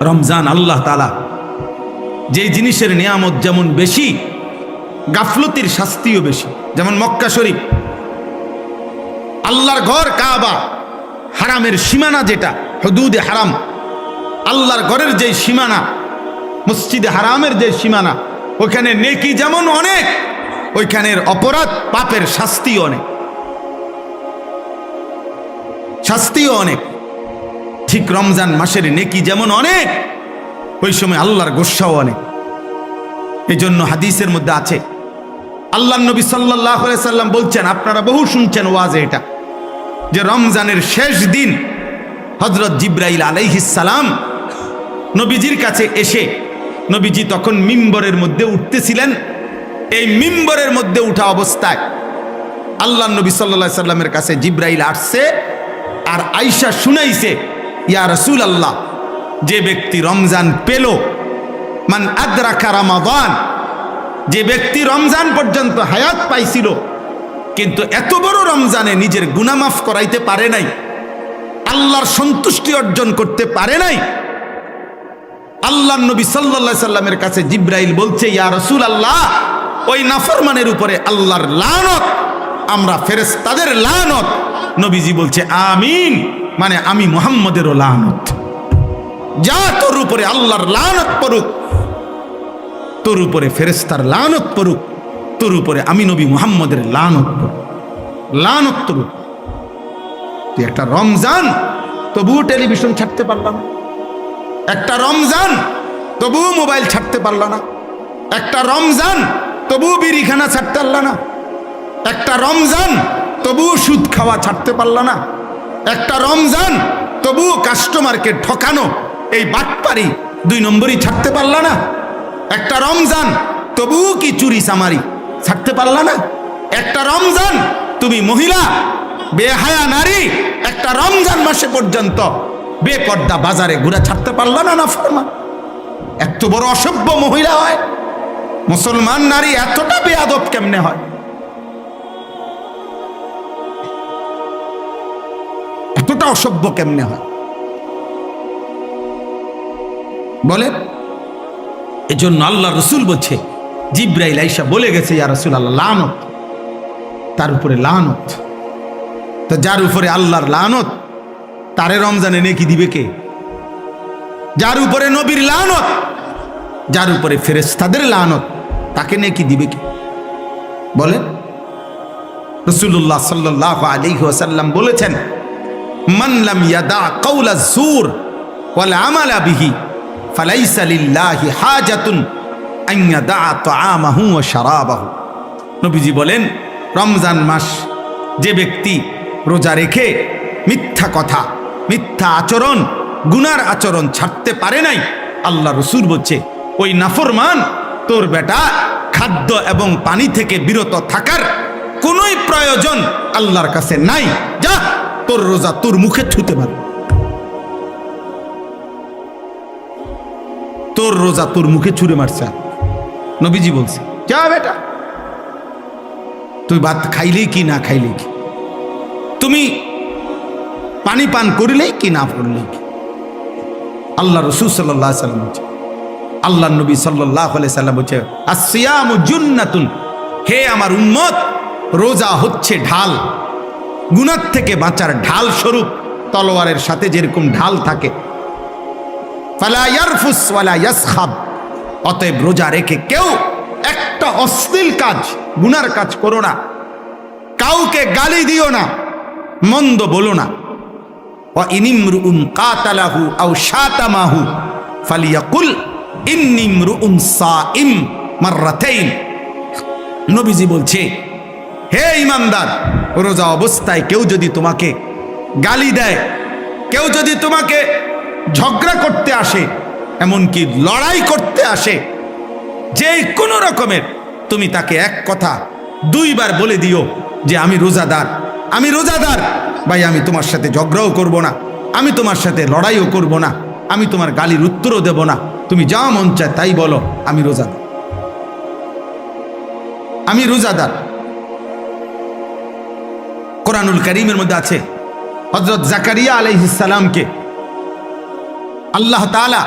রমজান আল্লাহ তাআলা যে জিনিসের নিয়ামত যেমন বেশি, গাফলতির শাস্তিও বেশি। যেমন মক্কা শরীফ, আল্লাহর ঘর কাবা, হারামের সীমানা যেটা, হুদুদে হারাম, আল্লাহর ঘরের যে সীমানা, মসজিদে হারামের যে সীমানা, ওখানে নেকি যেমন অনেক, ওইখানের অপরাধ পাপের শাস্তিও অনেক, শাস্তিও অনেক। ঠিক রমজান মাসের নেকি যেমন অনেক, ওই সময় আল্লাহর গোস্বাও অনেক। এই জন্য হাদিসের মধ্যে আছে, আল্লাহ নবী সাল্লাল্লাহু আলাইহি সাল্লাম বলছেন, আপনারা বহু শুনছেন ওয়াজে এটা, যে রমজানের শেষ দিন হযরত জিবরাইল আলাইহিস সালাম নবীজির কাছে এসে, নবীজি তখন মিম্বরের মধ্যে উঠতেছিলেন, এই মিম্বরের মধ্যে উঠা অবস্থায় আল্লাহ নবী সাল্লাল্লাহু আলাইহি সাল্লামের কাছে জিবরাইল আসছে, আর আয়েশা শুনাইছে, ইয়া রাসূলুল্লাহ, যে ব্যক্তি রমজান পেল মান আদরাকা রমাদান, যে ব্যক্তি রমজান পর্যন্ত হায়াত পাইছিল কিন্তু এত বড় রমজানে নিজের গুনাহ মাফ করাইতে পারে নাই, আল্লাহর সন্তুষ্টি অর্জন করতে পারে নাই। আল্লাহর নবী সাল্লাল্লাহু আলাইহি সাল্লামের কাছে জিবরাইল বলছে, ইয়া রাসূলুল্লাহ, ওই নাফরমানের উপরে আল্লাহর লানত, আমরা ফেরেশতাদের লানত। নবীজি বলছে আমিন, মানে আমি মুহাম্মদেরও লানত। যা তোর উপরে আল্লাহর লানত পড়ুক, তোর উপরে ফেরেশতার লানত পড়ুক, তোর উপরে আমি নবী মুহাম্মদের লানত পড়ুক, লানত পড়ুক। তুই একটা রমজান তবুও টেলিভিশন ছাড়তে পারলাম না, একটা রমজান তবুও মোবাইল ছাড়তে পারল না, একটা রমজান তবুও বিড়িখানা ছাড়তে পারল না, একটা রমজান তবুও সুদ খাওয়া ছাড়তে পারল না, একটা রমজান তবুও কাস্টমারকে ঠকানো, এই বাটপারি 2 নম্বরই ছাড়তে পারল না, একটা রমজান তবুও কি চুরি চামারি ছাড়তে পারল না, একটা রমজান তুমি মহিলা বেহায়া নারী একটা রমজান মাসে পর্যন্ত বেপর্দা বাজারে ঘুরে ছাড়তে পারল না। নাফরমান এত বড় অসভ্য মহিলা হয়, মুসলমান নারী এতটা বেয়াদব কেমনে হয়? এতটা অসভ্য কেমনে হয় বলেন? এজন্য আল্লাহ রসুল বলছে, জিব্রাইল আইসা বলে গেছে, ইয়া রাসূলুল্লাহ, লানত, তার উপরে লানত। তো যার উপরে আল্লাহর লানত, তারে রমজানে নেকি দিবে কে? যার উপরে নবীর লানত, যার উপরে ফেরেশতাদের লানত, তাকে নেকি দিবে কে? বলেন। রাসূলুল্লাহ সাল্লাল্লাহু আলাইহি ওয়াসাল্লাম বলেছেন, মান লাম ইয়াদা কাওলা যুর ওয়াল আমালা বিহি ফালাইসা লিল্লাহি হাজাতুন আন ইয়াদা তাআমাহু ওয়া শারাবাহু। নবীজি বলেন, রমজান মাস যে ব্যক্তি রোজা রেখে মিথ্যা কথা, মিথ্যা আচরণ, গুনার আচরণ ছাড়তে পারে নাই, আল্লাহ রসুল বলছে ওই নাফরমান তোর বেটা খাদ্য এবং পানি থেকে বিরত থাকার কোনোই প্রয়োজন আল্লাহর কাছে নাই, যা তোর রোজা তোর মুখে ছুতে পারে, তোর রোজা তোর মুখে ছুঁড়ে মারছে। নবীজি বলছে, যা বেটা, তুই ভাত খাইলেই কি না খাইলেই কি, তুমি পানি পান করলেই কি না করলেই কি। আল্লাহ রসূল সাল্লাল্লাহু আলাইহি সাল্লাম বলছে, আল্লাহ নবী সাল্লাল্লাহু আলাইহি সাল্লাম বলছে, আসসিয়ামু জুন্নাতুন, হে আমার উম্মত, রোজা হচ্ছে ঢাল, গুনাহ থেকে বাঁচার ঢাল স্বরূপ। তলোয়ারের সাথে যেরকম ঢাল থাকে, ফালা ইয়ারফুস ওয়ালা ইয়াসখাব, অতএব রোজা রেখে কেউ একটা অশ্লীল কাজ, গুনার কাজ করো না, কাউকে গালি দিও না, মন্দ বলো না। ওয়া ইনিমরুন কাতালাহু আও শাতামাহু ফালিয়াকুল ইন্নিমরুন সাইম মাররাতাইন। নবীজি বলছে, হে ঈমানদার, রোজা অবস্থায় কেউ যদি তোমাকে গালি দেয়, কেউ যদি তোমাকে ঝগড়া করতে আসে, এমনকি লড়াই করতে আসে, যে কোনো রকমের, তুমি তাকে এক কথা 2 বার বলে দিও যে আমি রোজাদার, আমি রোজাদার ভাই, আমি তোমার সাথে ঝগড়াও করব না, আমি তোমার সাথে লড়াইও করব না, আমি তোমার গালির উত্তরও দেব না, তুমি যা মন চায় তাই বলো, আমি রোজাদার, আমি রোজাদার। কোরআনুল কারীমের মধ্যে আছে, হযরত জাকারিয়া আলাইহিস সালামকে আল্লাহ তাআলা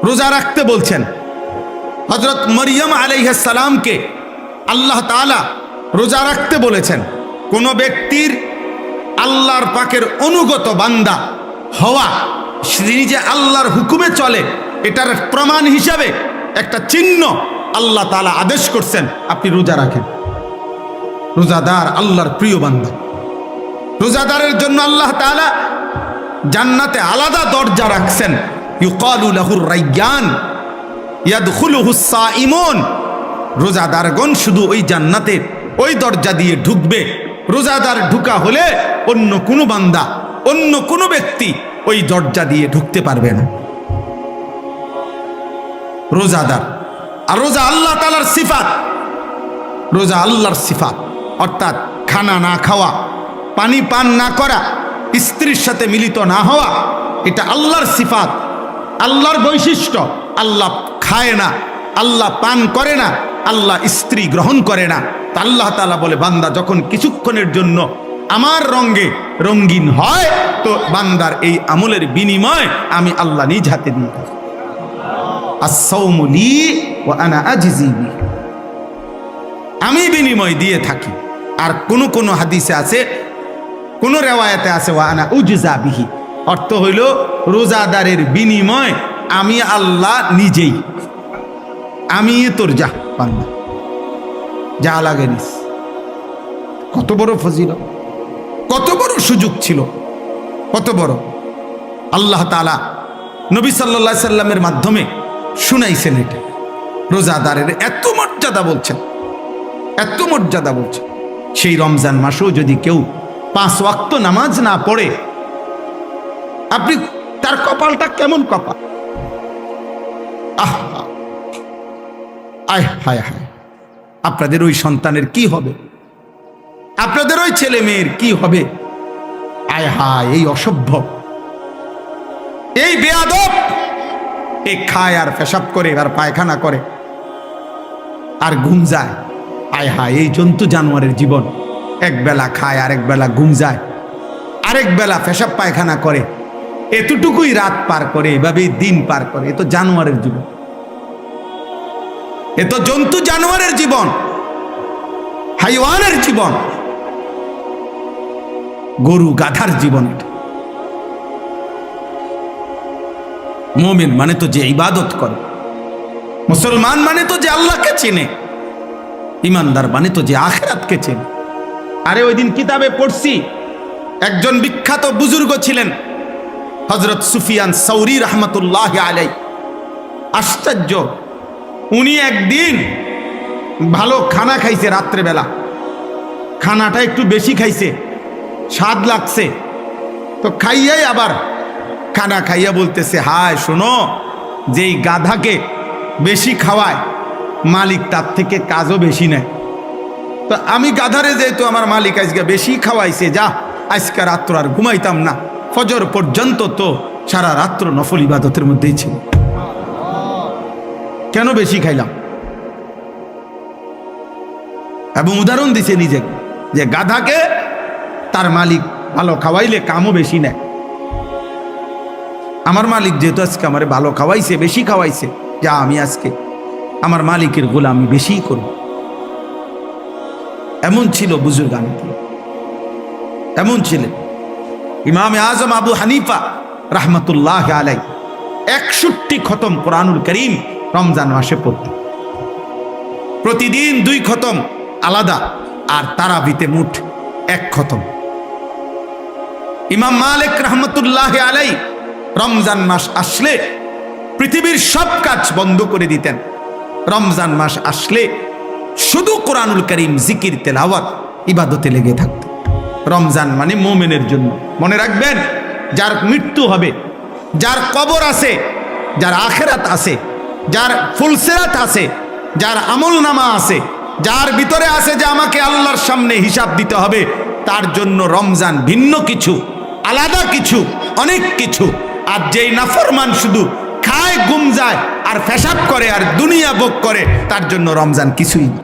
রোজা রাখতে বলছেন, হযরত মরিয়ম আলাইহিস সালামকে আল্লাহ তাআলা রোজা রাখতে বলেছেন। কোন ব্যক্তির আল্লাহর পাকের অনুগত বান্দা হওয়া, নিজে আল্লাহর হুকুমে চলে, এটার প্রমাণ হিসাবে একটা চিহ্ন আল্লাহ তাআলা আদেশ করছেন, আপনি রোজা রাখেন। রোজাদার আল্লাহর প্রিয় বান্দা। রোজাদারের জন্য আল্লাহ তাআলা জান্নাতে আলাদা দরজা রাখছেন, ইউকালু লাহুর রায়্যান ইয়াদখুলুহুস সাইমুন। রোজাদারগণ শুধু ওই জান্নাতের ওই দরজা দিয়ে ঢুকবে। রোজাদার ঢুকা হলে অন্য কোনো বান্দা, অন্য কোনো ব্যক্তি ওই দরজা দিয়ে ঢুকতে পারবে না। রোজাদার। আর রোজা আল্লাহ তাআলার সিফাত, রোজা আল্লাহর সিফাত, অর্থাৎ খানা না খাওয়া, পানি পান না করা, স্ত্রীর সাথে মিলিত না হওয়া, এটা আল্লাহর সিফাত, আল্লাহর বৈশিষ্ট্য। আল্লাহ খায় না, আল্লাহ পান করে না, আল্লাহ স্ত্রী গ্রহণ করে না। তা আল্লাহ তাআলা বলে, বান্দা যখন কিছুক্ষণের জন্য আমার রঙে রঙিন হয়, তো বান্দার এই আমলের বিনিময় আমি আল্লাহ নিজ হাতে দিয়ে থাকি। আস-সাওমু লি ওয়া আনা আজজি বিহি, আমি বিনিময় দিয়ে থাকি। আর কোন হাদিসে আছে, কোন রেওয়ায়াতে আছে ওয়া আনা উজজা বিহি, অর্থ হইল রোজাদারের বিনিময় আমি আল্লাহ নিজেই, আমি তোর যা বান্দা যা লাগে নিস। কত বড় ফজিলত, কত বড় সুযোগ ছিল, কত বড়। আল্লাহ তাআলা নবী সাল্লাল্লাহু আলাইহি সাল্লামের মাধ্যমে শুনাইছেন এটা। রোজাদারের এত মর্যাদা বলছেন, এত মর্যাদা বলছেন। সেই রমজান মাসেও যদি কেউ 5 ওয়াক্ত নামাজ না পড়ে, আপনি তার কপালটা কেমন কপাল! আয় হায় হায়, আপনাদের ওই সন্তানের কি হবে, আপনাদের ওই ছেলে মেয়ের কি হবে! আয় হায়, এই অসভ্য, এই বেয়াদব, এই খায় আর পেশাব করে আর পায়খানা করে আর ঘুম যায়। আয় হায়, এই জন্তু জানোয়ারের জীবন। এক বেলা খায়, আরেক বেলা ঘুম যায়, আরেক বেলা পেশাব পায়খানা করে, এতটুকুই রাত পার করে, এভাবেই দিন পার করে। এ তো জানোয়ারের জীবন, এ তো জন্তু জানোয়ারের জীবন, হাইওয়ানের জীবন, গরু গাধার জীবন। মুমিন মানে তো যে ইবাদত করে, মুসলমান মানে তো যে আল্লাহকে চেনে, ইমানদার মানে তো যে আখিরাতকে চেনে। আরে ওই দিন কিতাবে পড়ছি, একজন বিখ্যাত বুজুর্গ ছিলেন হযরত সুফিয়ান সাউরি রাহমাতুল্লাহি আলাইহি। আশ্চর্য, উনি একদিন ভালো খানা খাইছে, রাত্রেবেলা খানাটা একটু বেশি খাইছে, স্বাদ লাগছে, তো খাইয়াই আবার খানা খাইয়া বলতেছে, হায় শোনো, যেই গাধাকে বেশি খাওয়ায় মালিক তার থেকে কাজও বেশি নেয়। তো আমি গাধারে যেহেতু আমার মালিক আজকে বেশি খাওয়াইছে, যা আজকে রাত্র আর ঘুমাইতাম না, ফজর পর্যন্ত তো সারা রাত্র নফল ইবাদতের মধ্যেই ছিল, কেন বেশি খাইলাম? এবং উদাহরণ দিছে নিজেকে, যে গাধাকে তার মালিক ভালো খাওয়াইলে কামও বেশি নেয়। আমার মালিক যেহেতু আজকে আমার ভালো খাওয়াইছে, বেশি খাওয়াইছে, যা আমি আজকে আমার মালিকের গোলামি বেশি করব। এমন ছিল বুজুর্গান, এমন ছিলেন ইমামে আজম আবু হানিফা রাহমাতুল্লাহ আলাইহি। 61 খতম কোরআনুল কারীম রমজান মাসে পড়তে, প্রতিদিন 2 খতম আলাদা, আর তারাবিতে মোট 1 খতম। ইমাম মালিক রাহমাতুল্লাহ আলাইহি রমজান মাস আসলে পৃথিবীর সব কাজ বন্ধ করে দিতেন। রমজান মাস আসলে শুধু কোরআনুল কারীম, জিকির, তেলাওয়াত, ইবাদতে লেগে থাকতেন। রমজান মানে মুমিনের জন্য। মনে রাখবেন, যার মৃত্যু হবে, যার কবর আছে, যার আখিরাত আছে, যার ফুলসিরাত আছে, যার আমল নামা আছে, যার ভিতরে আছে যে আমাকে আল্লাহর সামনে হিসাব দিতে হবে, তার জন্য রমজান ভিন্ন কিছু, আলাদা কিছু, অনেক কিছু। আর যেই নাফরমান শুধু খায়, ঘুম যায় আর পেশাব করে আর দুনিয়া ভোগ করে, তার জন্য রমজান কিছুই না।